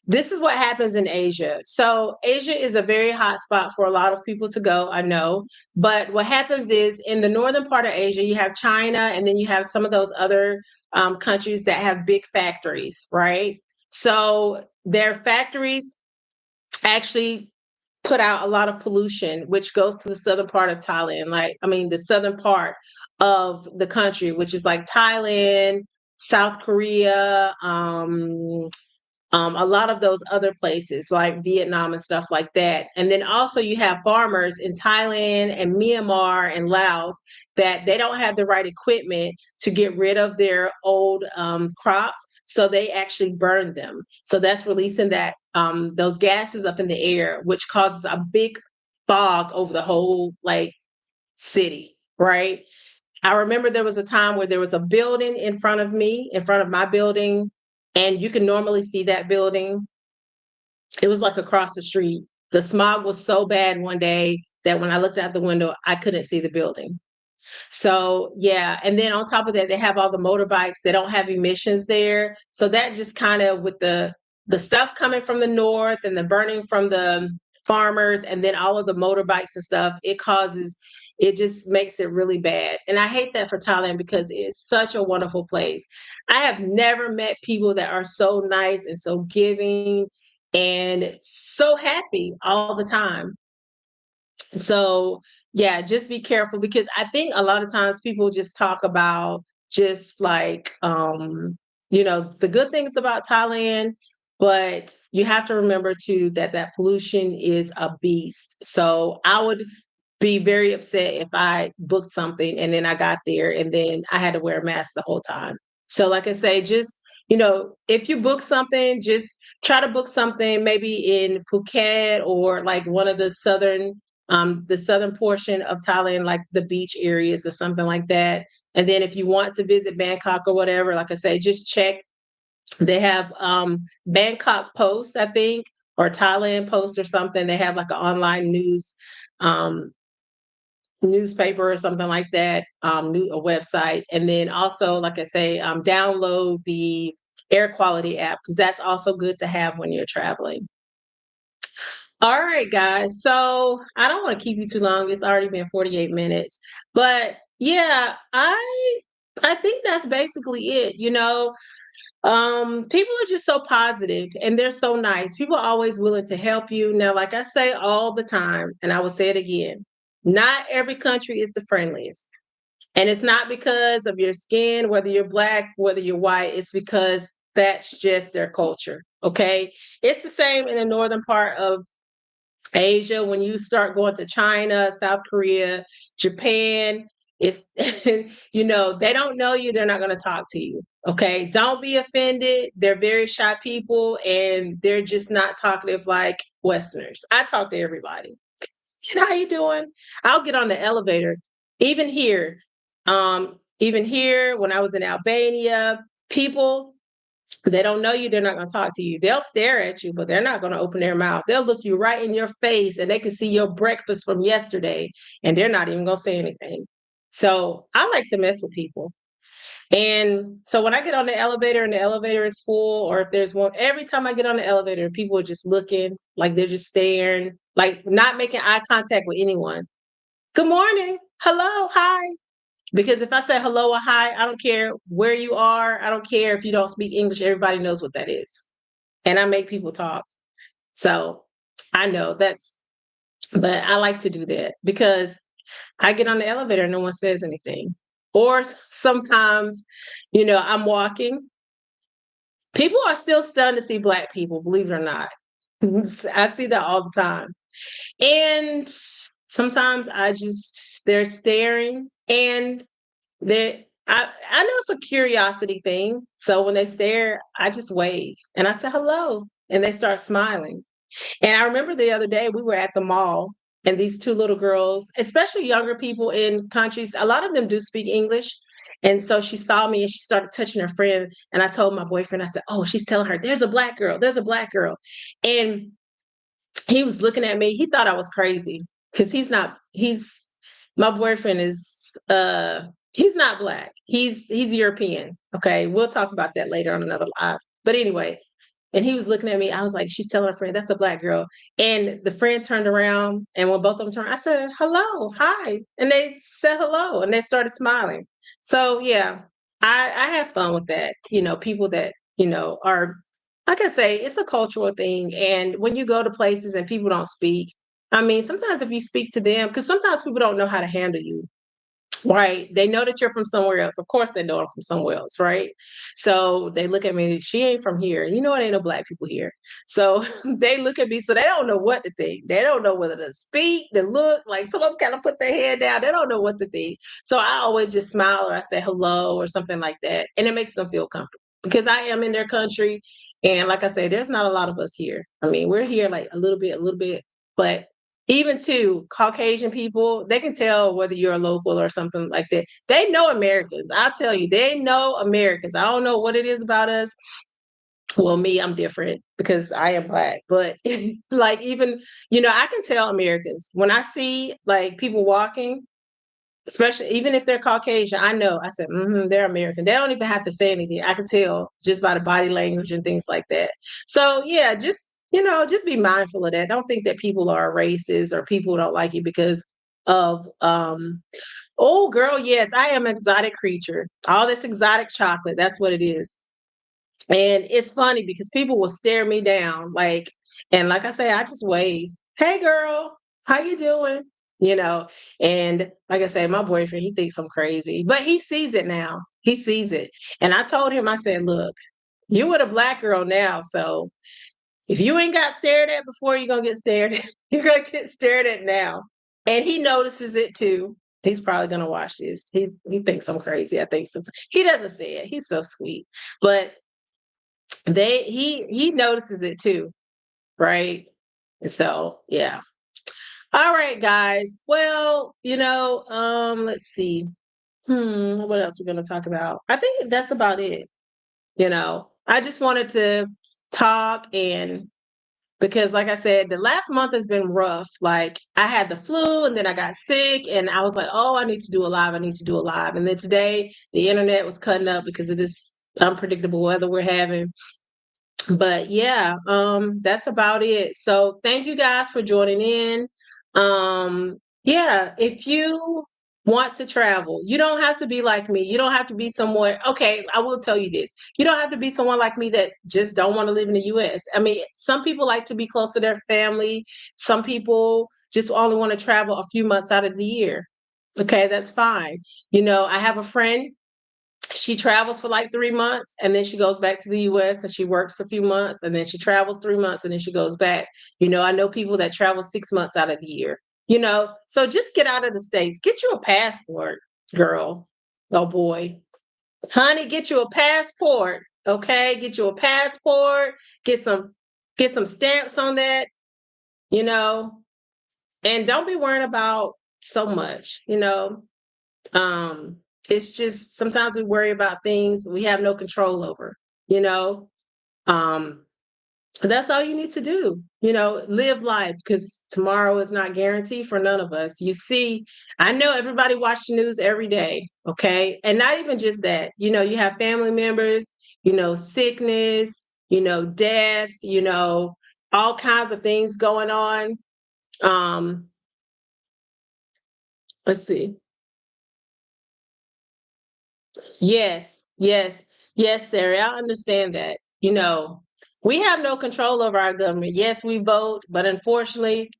[SPEAKER 1] this is what happens in Asia. So Asia is a very hot spot for a lot of people to go, I know. But what happens is in the northern part of Asia, you have China, and then you have some of those other countries that have big factories, right? So their factories actually put out a lot of pollution, which goes to the southern part of Thailand. Like, I mean, the southern part of the country, which is like Thailand, South Korea, a lot of those other places like Vietnam and stuff like that. And then also you have farmers in Thailand and Myanmar and Laos that they don't have the right equipment to get rid of their old crops. So they actually burn them. So that's releasing that those gases up in the air, which causes a big fog over the whole like city, right? I remember there was a time where there was a building in front of me, in front of my building, and you can normally see that building. It was like across the street. The smog was so bad one day that when I looked out the window, I couldn't see the building. So yeah, and then on top of that, they have all the motorbikes. They don't have emissions there, so that just kind of with the stuff coming from the north and the burning from the farmers, and then all of the motorbikes and stuff, it just makes it really bad. And I hate that for Thailand because it's such a wonderful place. I have never met people that are so nice and so giving and so happy all the time. So, yeah, just be careful because I think a lot of times people just talk about just like the good things about Thailand, but you have to remember too that that pollution is a beast. So, I would be very upset if I booked something and then I got there and then I had to wear a mask the whole time. So, like I say, just if you book something, just try to book something maybe in Phuket or like one of the southern portion of Thailand, like the beach areas or something like that. And then if you want to visit Bangkok or whatever, like I say, just check. They have Bangkok Post, I think, or Thailand Post or something. They have like an online um, newspaper or something like that, a website. And then also, like I say, download the air quality app because that's also good to have when you're traveling. All right, guys. So I don't want to keep you too long. It's already been 48 minutes. But yeah, I think that's basically it. People are just so positive and they're so nice. People are always willing to help you. Now, like I say all the time, and I will say it again, not every country is the friendliest. And it's not because of your skin, whether you're black, whether you're white, it's because that's just their culture. Okay. It's the same in the northern part of Asia, when you start going to China, South Korea, Japan, it's they don't know you, they're not going to talk to you. Okay, don't be offended. They're very shy people and they're just not talkative like Westerners. I talk to everybody. And how you doing? I'll get on the elevator. Even here, when I was in Albania, people they don't know you, they're not going to talk to you. They'll stare at you, but they're not going to open their mouth. They'll look you right in your face and they can see your breakfast from yesterday and they're not even going to say anything. So I like to mess with people. And so when I get on the elevator and the elevator is full, or if there's one, every time I get on the elevator, people are just looking like they're just staring, like not making eye contact with anyone. Good morning. Hello. Hi. Because if I say hello or hi, I don't care where you are. I don't care if you don't speak English. Everybody knows what that is. And I make people talk. So I know that's, but I like to do that because I get on the elevator and no one says anything. Or sometimes, I'm walking. People are still stunned to see Black people, believe it or not. I see that all the time. And sometimes they're staring and I know it's a curiosity thing. So when they stare, I just wave and I say hello and they start smiling. And I remember the other day we were at the mall and these two little girls, especially younger people in countries, a lot of them do speak English. And so she saw me and she started touching her friend. And I told my boyfriend, I said, "Oh, she's telling her, there's a Black girl, there's a Black girl." And he was looking at me. He thought I was crazy because my boyfriend is he's not Black. He's European. Okay. We'll talk about that later on another live. But anyway, and he was looking at me. I was like, she's telling her friend, that's a Black girl. And the friend turned around, and when both of them turned, I said, hello, hi. And they said hello and they started smiling. So yeah, I have fun with that. People that, are, like I say, it's a cultural thing. And when you go to places and people don't speak, I mean, sometimes if you speak to them, because sometimes people don't know how to handle you. Right. They know that you're from somewhere else. Of course they know I'm from somewhere else, right? So they look at me, she ain't from here. You know it ain't no Black people here. So they look at me, so they don't know what to think. They don't know whether to speak, to look, like some of them kind of put their head down. They don't know what to think. So I always just smile or I say hello or something like that. And it makes them feel comfortable because I am in their country. And like I say, there's not a lot of us here. I mean, we're here like a little bit, but even to Caucasian people, they can tell whether you're a local or something like that. They know Americans. I'll tell you, they know Americans. I don't know what it is about us. Well, me, I'm different because I am Black, but like even, I can tell Americans when I see like people walking, especially even if they're Caucasian, I know. I said, they're American. They don't even have to say anything. I can tell just by the body language and things like that. So yeah, just be mindful of that. Don't think that people are racist or people don't like you because of oh girl, yes, I am an exotic creature. All this exotic chocolate, that's what it is. And it's funny because people will stare me down, like, and like I say, I just wave. Hey, girl, how you doing? You know, and like I say, my boyfriend, he thinks I'm crazy, but he sees it now. He sees it, and I told him, I said, look, you with a Black girl now, so if you ain't got stared at before, you're gonna get stared at. You're gonna get stared at now, and he notices it too. He's probably gonna watch this. He thinks I'm crazy. I think so. He doesn't say it. He's so sweet, but he notices it too, right? And so yeah. All right, guys. Well, let's see. What else we're gonna talk about? I think that's about it. I just wanted to talk and because like I said, the last month has been rough. Like I had the flu and then I got sick and I was like, oh, I need to do a live. I need to do a live. And then today the internet was cutting up because of this unpredictable weather we're having. But yeah, that's about it. So thank you guys for joining in. Yeah, if you want to travel, you don't have to be like me. You don't have to be somewhere. Okay, I will tell you this. You don't have to be someone like me that just don't want to live in the US. I mean, some people like to be close to their family. Some people just only want to travel a few months out of the year. Okay, that's fine. I have a friend, she travels for like 3 months and then she goes back to the US and she works a few months and then she travels 3 months and then she goes back. I know people that travel 6 months out of the year, so just get out of the States, get you a passport, girl. Oh boy, honey, get you a passport. Okay. Get you a passport, get some, stamps on that, you know, and don't be worrying about so much, um, it's just sometimes we worry about things we have no control over, you know. Um, that's all you need to do, live life because tomorrow is not guaranteed for none of us. You see, I know everybody watch the news every day, okay? And not even just that, you have family members, sickness, death, all kinds of things going on. Um, let's see. Yes, yes, yes, Sarah, I understand that. We have no control over our government. Yes, we vote, but unfortunately,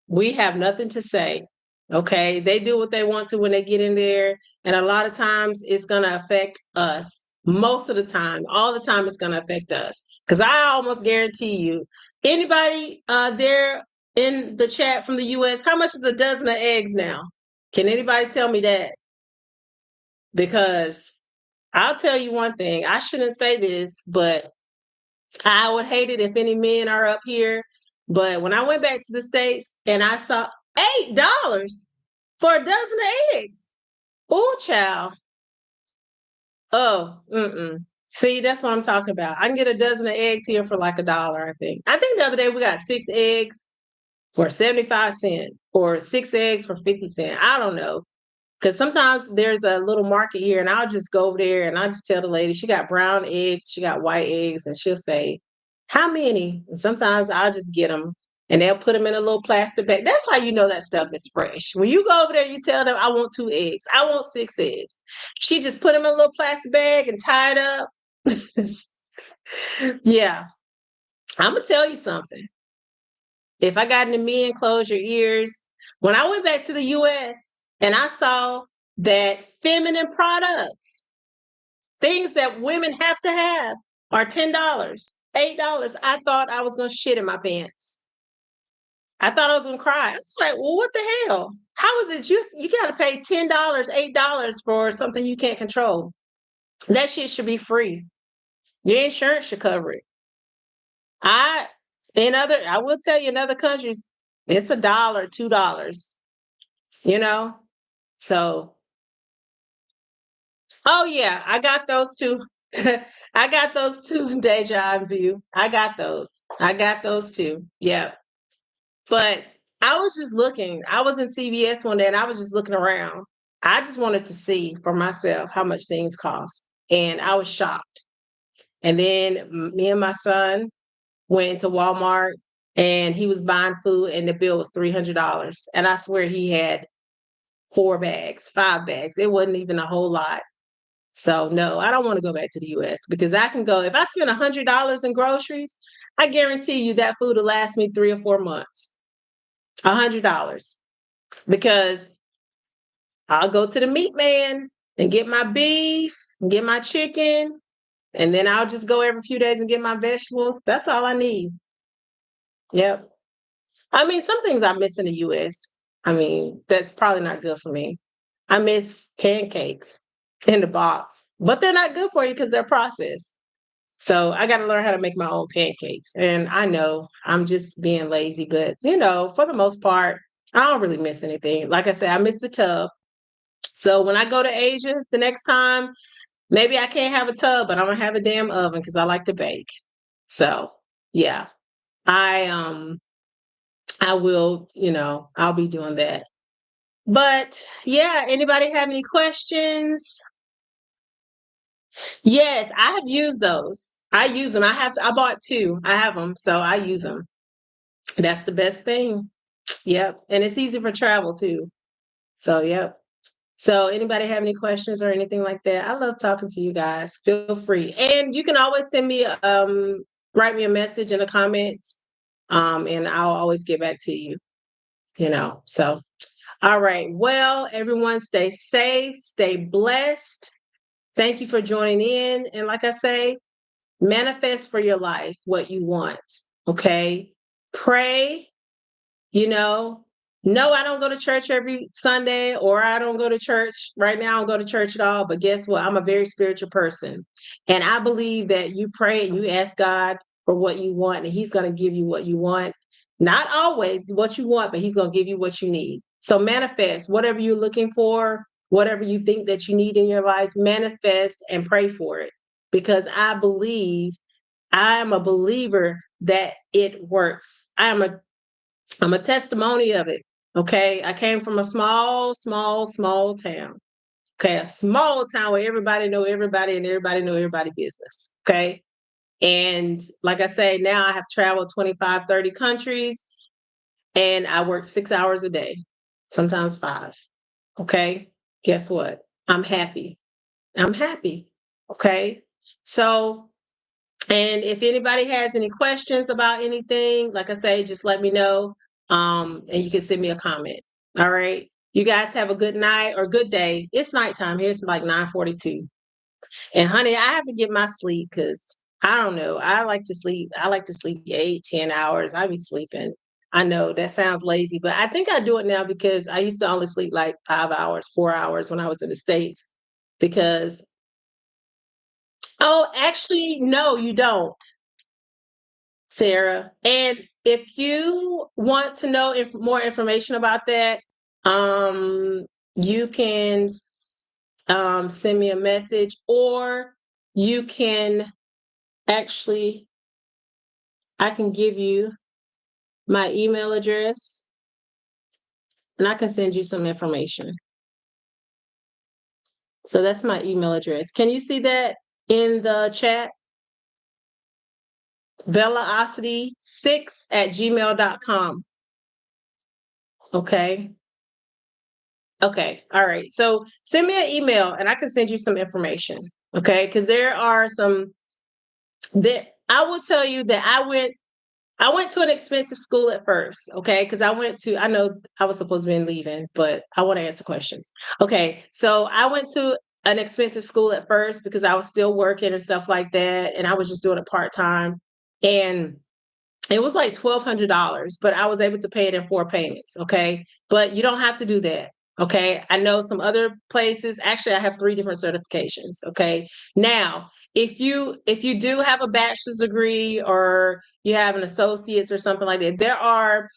[SPEAKER 1] we have nothing to say. Okay. They do what they want to when they get in there. And a lot of times it's going to affect us. Most of the time, all the time, it's going to affect us. Because I almost guarantee you, anybody there in the chat from the US, how much is a dozen of eggs now? Can anybody tell me that? Because I'll tell you one thing. I shouldn't say this, but I would hate it if any men are up here. But when I went back to the States and I saw $8 for a dozen of eggs. Oh, child. Oh, mm-mm. See, that's what I'm talking about. I can get a dozen of eggs here for like $1, I think. I think the other day we got 6 eggs for 75 cents or 6 eggs for 50 cents. I don't know. Because sometimes there's a little market here, and I'll just go over there and I'll just tell the lady she got brown eggs, she got white eggs, and she'll say, "How many?" And sometimes I'll just get them, and they'll put them in a little plastic bag. That's how you know that stuff is fresh. When you go over there, you tell them, "I want 2 eggs. I want 6 eggs." She just put them in a little plastic bag and tie it up. Yeah, I'm gonna tell you something. If I got into men, close your ears. When I went back to the US and I saw that feminine products, things that women have to have, are $10, $8, I thought I was going to shit in my pants. I thought I was going to cry. I was like, well, what the hell? How is it you got to pay $10, $8 for something you can't control? That shit should be free. Your insurance should cover it. I will tell you in other countries, it's $1, $2, you know? So, oh yeah, I got those two. I got those two, Deja View. I got those. I got those too. Yeah. But I was just looking. I was in CVS one day and I was just looking around. I just wanted to see for myself how much things cost. And I was shocked. And then me and my son went to Walmart and he was buying food and the bill was $300. And I swear he had 4 bags, 5 bags. It wasn't even a whole lot. So no, I don't want to go back to the US because I can go if I spend $100 in groceries, I guarantee you that food will last me 3 or 4 months. $100 because I'll go to the meat man and get my beef and get my chicken, and then I'll just go every few days and get my vegetables. That's all I need. Yep. I mean, some things I miss in the US. I mean, that's probably not good for me. I miss pancakes in the box, but they're not good for you because they're processed. So I got to learn how to make my own pancakes. And I know I'm just being lazy, but for the most part, I don't really miss anything. Like I said, I miss the tub. So when I go to Asia the next time, maybe I can't have a tub, but I'm gonna have a damn oven because I like to bake. So yeah, I I will, I'll be doing that. But yeah, anybody have any questions? Yes, I have used those. I use them. I bought two. I have them, so I use them. That's the best thing. Yep. And it's easy for travel too. So, yep. So, anybody have any questions or anything like that? I love talking to you guys. Feel free. And you can always write me a message in the comments. And I'll always get back to you. So, all right. Well, everyone stay safe, stay blessed. Thank you for joining in. And like I say, manifest for your life what you want. Okay. Pray. You know, no, I don't go to church every Sunday, or I don't go to church right now. I don't go to church at all. But guess what? I'm a very spiritual person. And I believe that you pray and you ask God for what you want, and He's going to give you what you want. Not always what you want, but He's going to give you what you need. So manifest whatever you're looking for, whatever you think that you need in your life, manifest and pray for it. Because I am a believer that it works. I'm a testimony of it. Okay. I came from a small, small, small town. Okay. A small town where everybody know everybody and everybody know everybody business. Okay. And like I say, now I have traveled 25, 30 countries and I work 6 hours a day, sometimes 5. Okay. Guess what? I'm happy. I'm happy. Okay. So And if anybody has any questions about anything, like I say, just let me know. And you can send me a comment. All right. You guys have a good night or good day. It's nighttime here. It's like 9:42. And honey, I have to get my sleep because I don't know. I like to sleep. I like to sleep 8, 10 hours. I be sleeping. I know that sounds lazy, but I think I do it now because I used to only sleep like 5 hours, 4 hours when I was in the States. Because, oh, actually, no, you don't, Sarah. And if you want to know more information about that, um, you can send me a message, or you can actually, I can give you my email address and I can send you some information. So that's my email address. Can you see that in the chat? Velocity6@gmail.com. Okay. Okay. All right. So send me an email and I can send you some information. Okay. Because there are some that I will tell you that I went to an expensive school at first, okay? Because I know I was supposed to be leaving, but I want to answer questions. Okay, so I went to an expensive school at first because I was still working and stuff like that, and I was just doing it part time. And it was like $1,200, but I was able to pay it in 4 payments. Okay. But you don't have to do that. Okay. I know some other places. Actually, I have 3 different certifications. Okay. Now, if you do have a bachelor's degree or you have an associate's or something like that, there are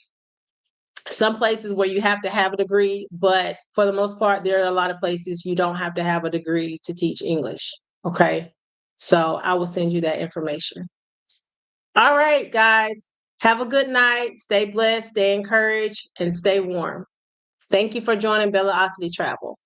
[SPEAKER 1] some places where you have to have a degree, but for the most part, there are a lot of places you don't have to have a degree to teach English. Okay. So I will send you that information. All right, guys. Have a good night. Stay blessed, stay encouraged, and stay warm. Thank you for joining Bellosity Travel.